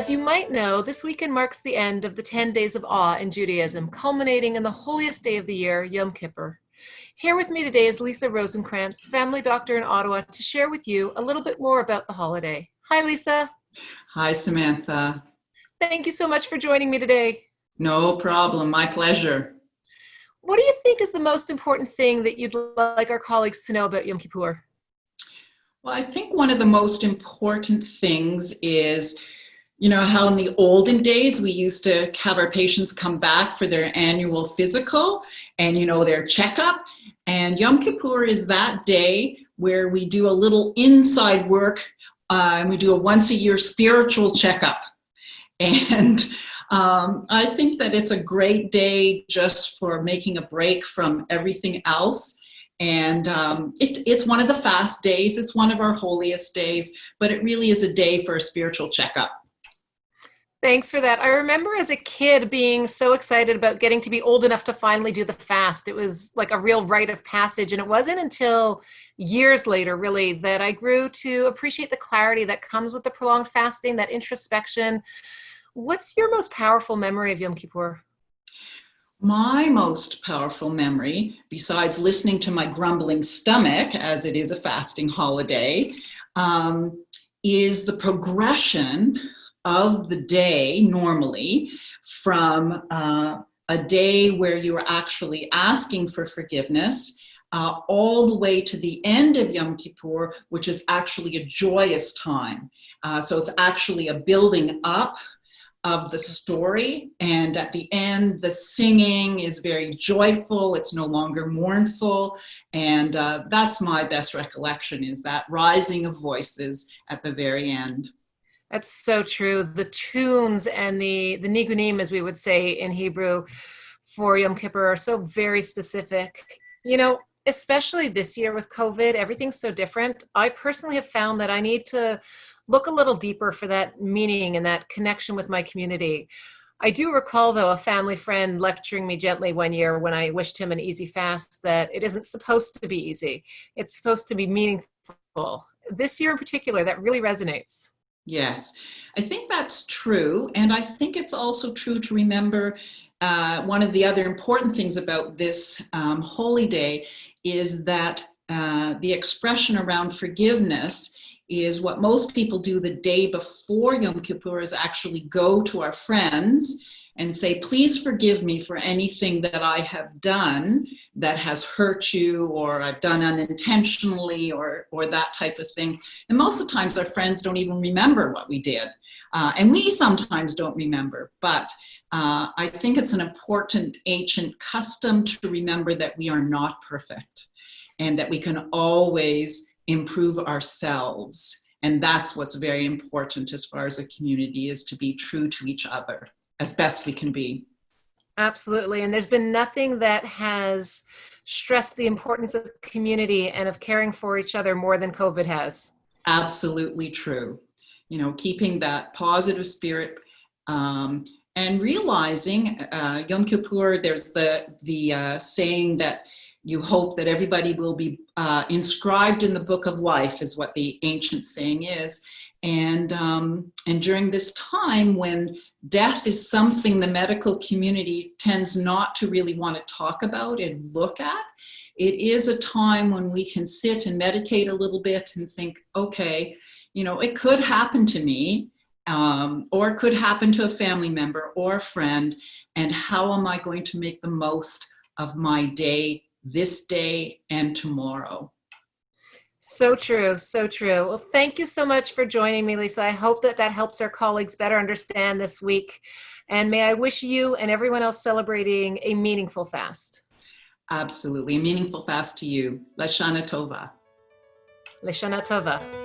As you might know, this weekend marks the end of the 10 days of awe in Judaism, culminating in the holiest day of the year, Yom Kippur. Here with me today is Lisa Rosenkrantz, family doctor in Ottawa, to share with you a little bit more about the holiday. Hi, Lisa. Hi, Samantha. Thank you so much for joining me today. No problem. My pleasure. What do you think is the most important thing that you'd like our colleagues to know about Yom Kippur? Well, I think one of the most important things is, how in the olden days we used to have our patients come back for their annual physical and, their checkup. And Yom Kippur is that day where we do a little inside work and we do a once a year spiritual checkup. And I think that it's a great day just for making a break from everything else. And it's one of the fast days. It's one of our holiest days, but it really is a day for a spiritual checkup. Thanks for that. I remember as a kid being so excited about getting to be old enough to finally do the fast. It was like a real rite of passage. And it wasn't until years later, really, that I grew to appreciate the clarity that comes with the prolonged fasting, that introspection. What's your most powerful memory of Yom Kippur? My most powerful memory, besides listening to my grumbling stomach, as it is a fasting holiday, is the progression of the day normally from a day where you are actually asking for forgiveness all the way to the end of Yom Kippur, which is actually a joyous time. So it's actually a building up of the story, and at the end the singing is very joyful. It's no longer mournful, and that's my best recollection, is that rising of voices at the very end. That's so true. The tunes and the nigunim, as we would say in Hebrew, for Yom Kippur are so very specific. Especially this year with COVID, everything's so different. I personally have found that I need to look a little deeper for that meaning and that connection with my community. I do recall, though, a family friend lecturing me gently one year when I wished him an easy fast, that it isn't supposed to be easy. It's supposed to be meaningful. This year in particular, that really resonates. Yes, I think that's true. And I think it's also true to remember one of the other important things about this holy day is that the expression around forgiveness is what most people do the day before Yom Kippur, is actually go to our friends and say, please forgive me for anything that I have done that has hurt you, or I've done unintentionally, or that type of thing. And most of the times our friends don't even remember what we did. And we sometimes don't remember, but I think it's an important ancient custom to remember that we are not perfect and that we can always improve ourselves. And that's what's very important as far as a community, is to be true to each other as best we can be. Absolutely. And there's been nothing that has stressed the importance of community and of caring for each other more than COVID has. Absolutely true. Keeping that positive spirit and realizing Yom Kippur, there's the saying that you hope that everybody will be inscribed in the book of life, is what the ancient saying is. And during this time when death is something the medical community tends not to really want to talk about and look at, it is a time when we can sit and meditate a little bit and think, okay, it could happen to me, or it could happen to a family member or a friend, and how am I going to make the most of my day, this day and tomorrow? So true. So true. Well, thank you so much for joining me, Lisa. I hope that helps our colleagues better understand this week. And may I wish you and everyone else celebrating a meaningful fast. Absolutely. A meaningful fast to you. Lashana Tova. Lashana Tova.